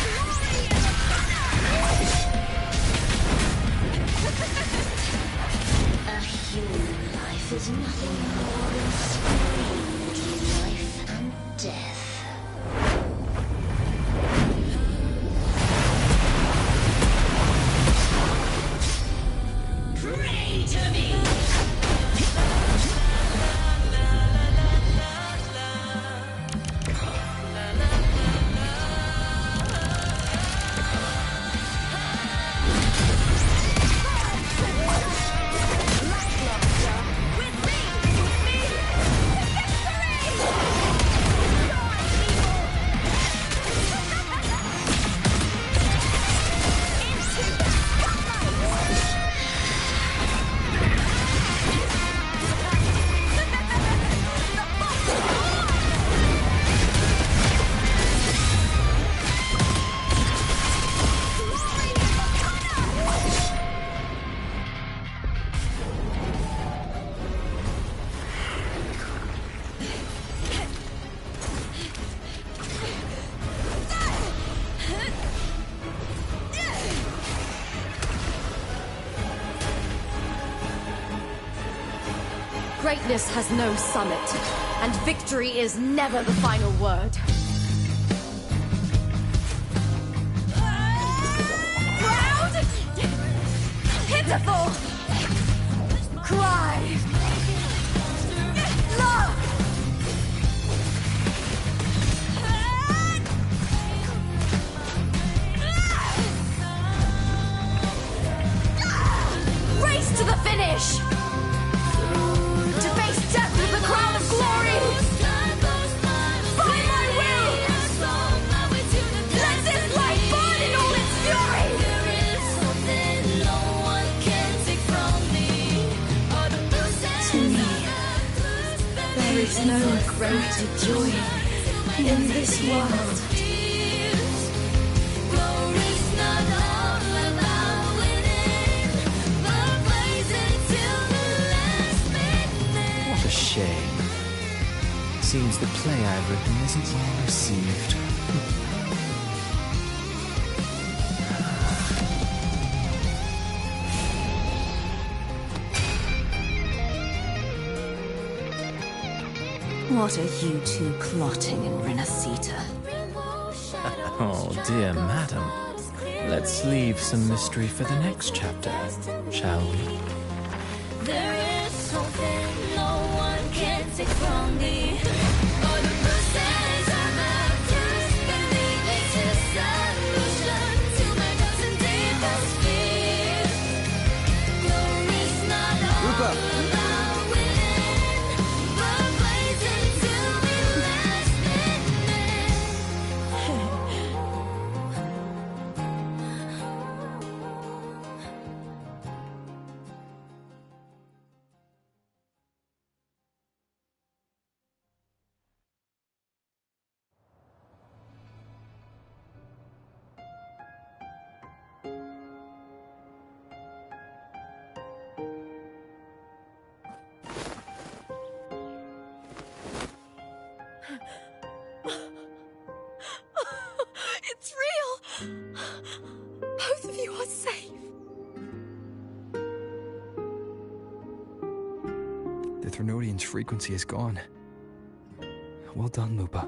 Glory in the A human life is nothing more than strange life and death. Pray to me! Greatness has no summit, and victory is never the final word. Proud! Pitiful! Cry! Love! Race to the finish! To face death with the crown of glory! By my will! Let this light burn in all its fury! To me, there is no greater joy in this world. What a shame. Seems the play I've written isn't well received. What are you two plotting in Renacita? Oh, dear madam. Let's leave some mystery for the next chapter, shall we? There is something no one can take from me. All the bruises I have just believe it's a solution to my doubts and deepest fears. Glory's not all about winning, but blazing till the last minute. It's real! Both of you are safe. The Thrunodian's frequency is gone. Well done, Lupa.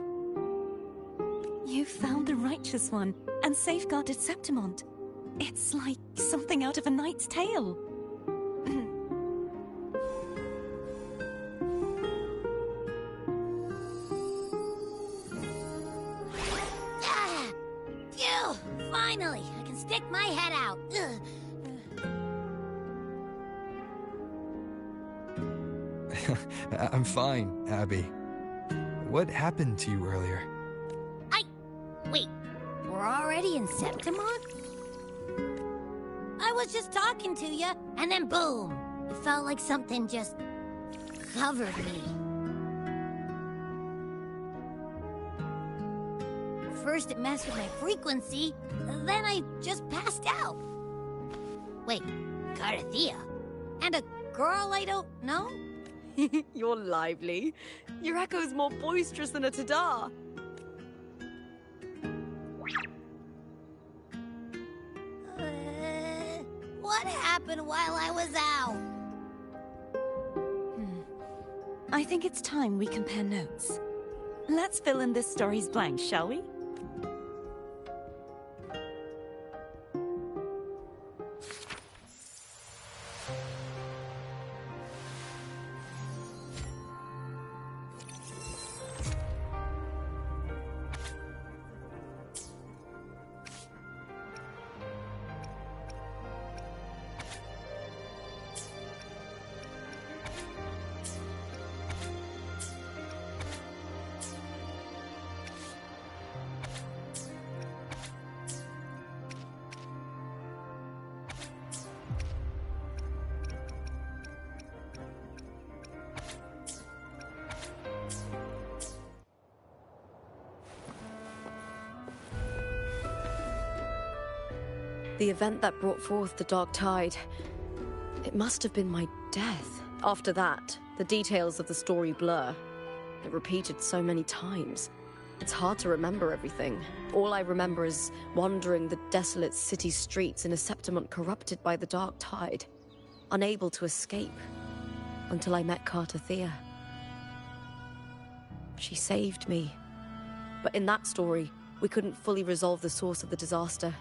You found the righteous one and safeguarded Septimont. It's like something out of a knight's tale. Phew! Finally, I can stick my head out. I'm fine, Abby. What happened to you earlier? Wait, we're already in Septimont? I was just talking to you, and then boom! It felt like something just covered me. First it messed with my frequency, then I just passed out. Wait, Carthea? And a girl I don't know? You're lively. Your echo's more boisterous than a Tadar. What happened while I was out? I think it's time we compare notes. Let's fill in this story's blanks, shall we? The event that brought forth the Dark Tide. It must have been my death. After that, the details of the story blur. It repeated so many times. It's hard to remember everything. All I remember is wandering the desolate city streets in a Septimont corrupted by the Dark Tide, unable to escape, until I met Carthea. She saved me. But in that story, we couldn't fully resolve the source of the disaster.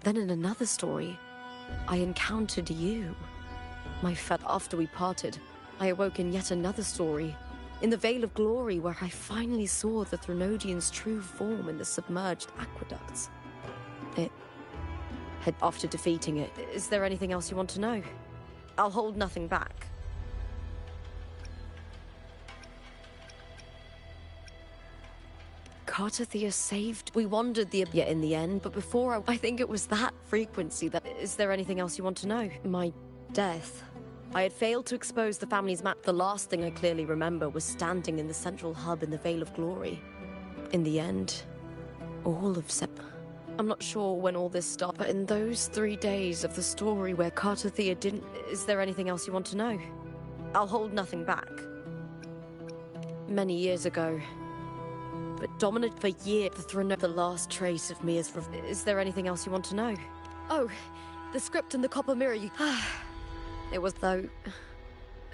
Then in another story, I encountered you. My fate after we parted, I awoke in yet another story, in the Veil of Glory, where I finally saw the Threnodian's true form in the submerged aqueducts. After defeating it, is there anything else you want to know? I'll hold nothing back. Carthea saved. We wandered the abyss in the end, but before I think it was that frequency that... Is there anything else you want to know? My death. I had failed to expose the family's map. The last thing I clearly remember was standing in the central hub in the Veil of Glory. In the end, all of I'm not sure when all this started, but in those 3 days of the story where Carthea didn't... Is there anything else you want to know? I'll hold nothing back. Many years ago, but dominant for years, the last trace of me is... Is there anything else you want to know? Oh, the script in the copper mirror, It was though...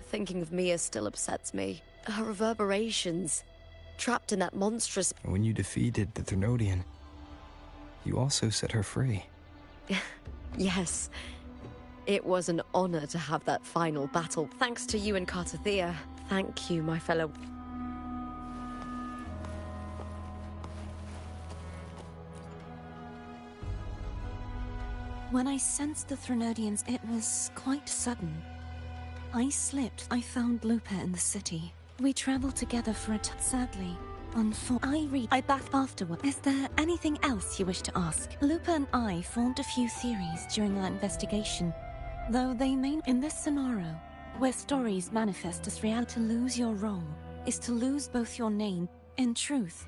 Thinking of Mia still upsets me. Her reverberations, trapped in that monstrous... When you defeated the Threnodian, you also set her free. Yes. It was an honor to have that final battle. Thanks to you and Carthea. Thank you, my fellow... When I sensed the Threnodians, it was quite sudden. I slipped. I found Lupa in the city. We traveled together for a time. Sadly, I back afterward. Is there anything else you wish to ask? Lupa and I formed a few theories during our investigation, though they may... In this scenario, where stories manifest as reality, to lose your role is to lose both your name and truth.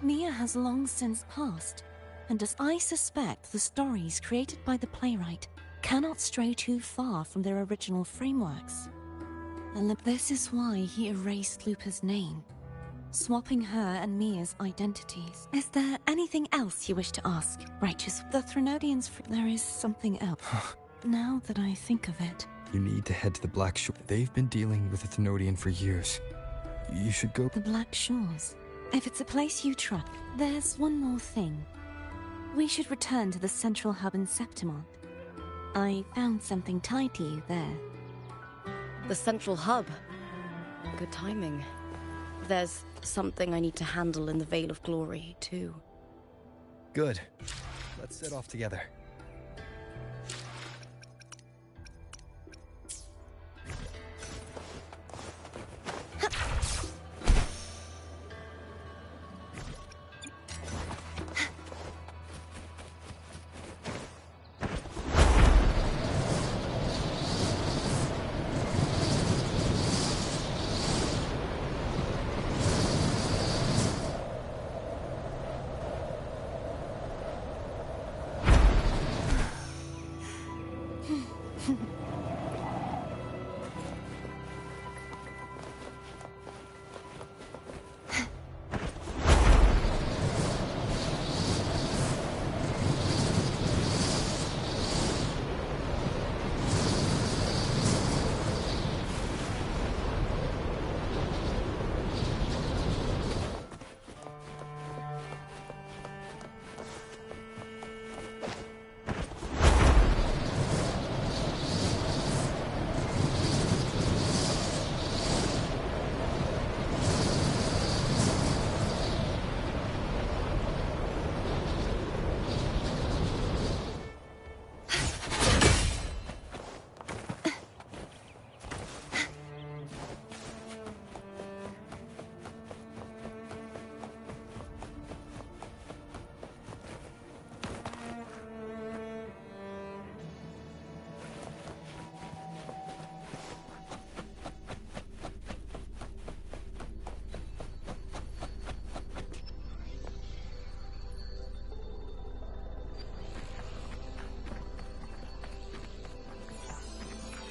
Mia has long since passed. And as I suspect, the stories created by the playwright cannot stray too far from their original frameworks. And this is why he erased Lupa's name, swapping her and Mia's identities. Is there anything else you wish to ask, Righteous? The Threnodians... There is something else. Now that I think of it... You need to head to the Black Shore. They've been dealing with the Threnodian for years. You should go... The Black Shores. If it's a place you trust... There's one more thing. We should return to the central hub in Septimont. I found something tied to you there. The central hub? Good timing. There's something I need to handle in the Veil of Glory, too. Good. Let's set off together.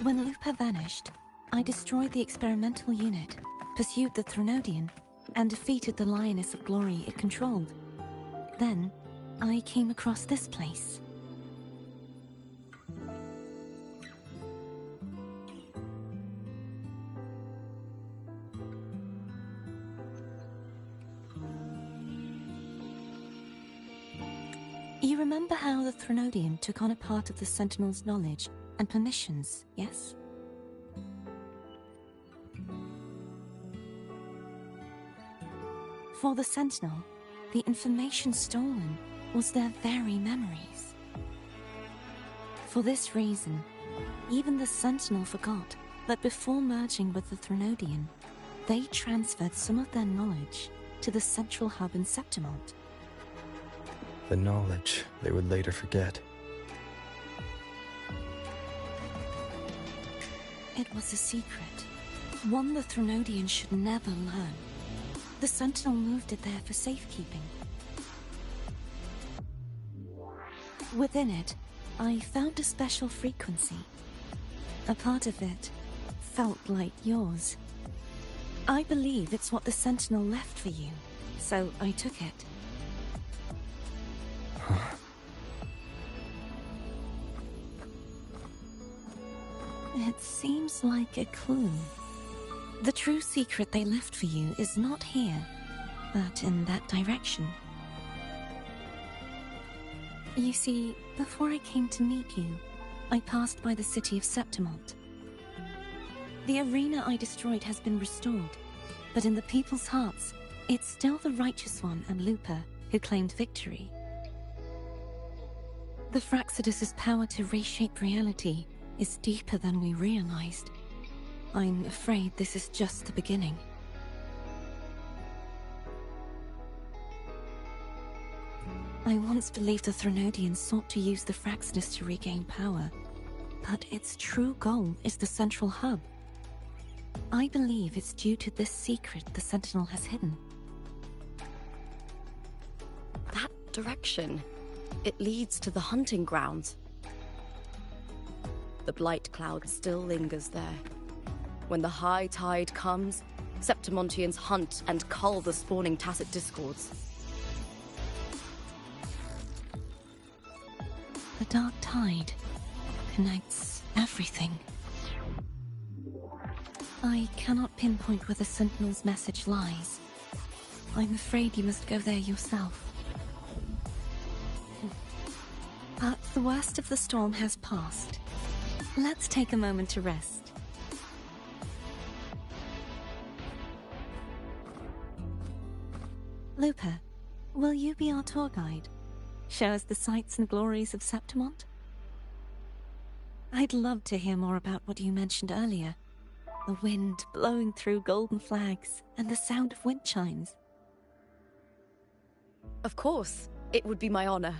When Lupa vanished, I destroyed the experimental unit, pursued the Threnodian, and defeated the Lioness of Glory it controlled. Then, I came across this place. You remember how the Threnodian took on a part of the Sentinel's knowledge and permissions, yes? For the Sentinel, the information stolen was their very memories. For this reason, even the Sentinel forgot that before merging with the Threnodian, they transferred some of their knowledge to the central hub in Septimont. The knowledge they would later forget. It was a secret, one the Threnodian should never learn. The Sentinel moved it there for safekeeping. Within it, I found a special frequency. A part of it felt like yours. I believe it's what the Sentinel left for you, so I took it. It seems like a clue. The true secret they left for you is not here, but in that direction. You see, before I came to meet you, I passed by the city of Septimont. The arena I destroyed has been restored, but in the people's hearts, it's still the Righteous One and Lupa who claimed victory. The Fraxidus's power to reshape reality is deeper than we realized. I'm afraid this is just the beginning. I once believed the Threnodians sought to use the Fraxidus to regain power, but its true goal is the central hub. I believe it's due to this secret the Sentinel has hidden. That direction, it leads to the hunting grounds. The blight cloud still lingers there. When the high tide comes, Septimontians hunt and cull the spawning Tacit Discords. The dark tide connects everything. I cannot pinpoint where the Sentinel's message lies. I'm afraid you must go there yourself. But the worst of the storm has passed. Let's take a moment to rest. Lupa, will you be our tour guide? Show us the sights and glories of Septimont? I'd love to hear more about what you mentioned earlier. The wind blowing through golden flags and the sound of wind chimes. Of course, it would be my honor.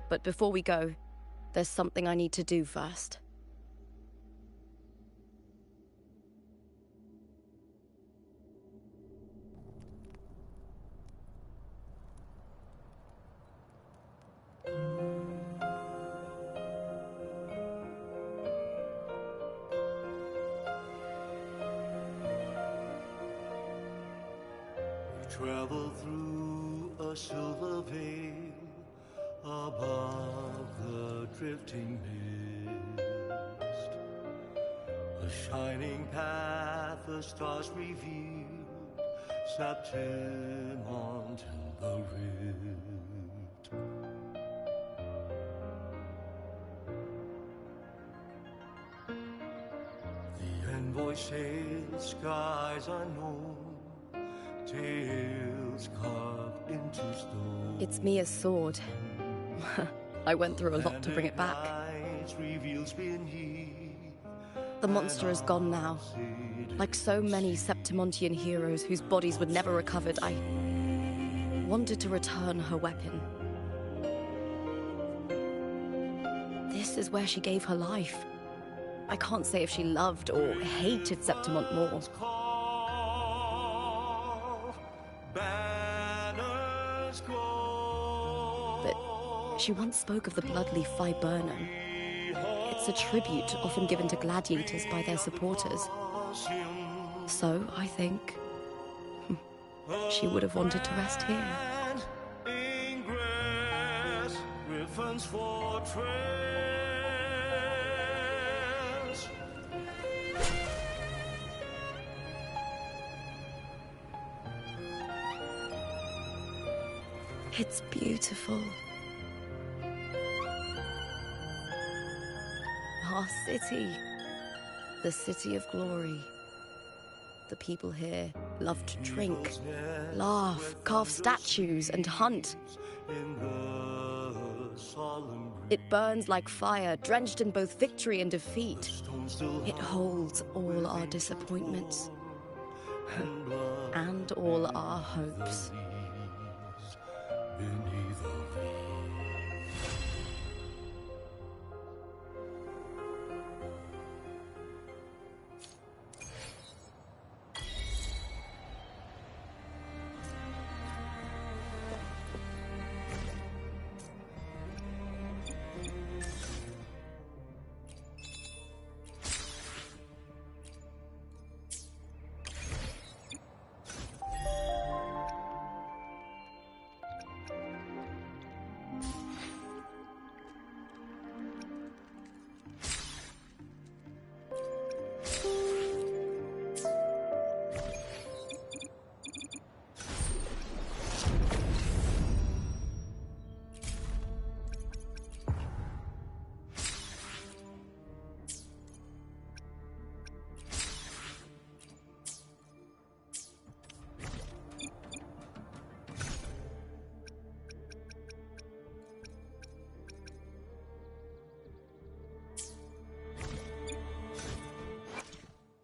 But before we go, there's something I need to do first. Travel through a silver veil above the drifting mist. A shining path, the stars revealed, Septimont in the rift. The envoy sails skies unknown, tales carved into stone. It's Mia's sword. I went through a lot to bring it back. The monster is gone now. Like so many Septimontian heroes whose bodies were never recovered, I wanted to return her weapon. This is where she gave her life. I can't say if she loved or hated Septimont more. But she once spoke of the bloodleaf Viburnum. It's a tribute often given to gladiators by their supporters. So, I think she would have wanted to rest here. It's beautiful. Our city. The city of glory. The people here love to drink, laugh, carve statues, and hunt. It burns like fire, drenched in both victory and defeat. It holds all our disappointments and all our hopes.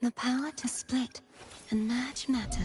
The power to split and merge matter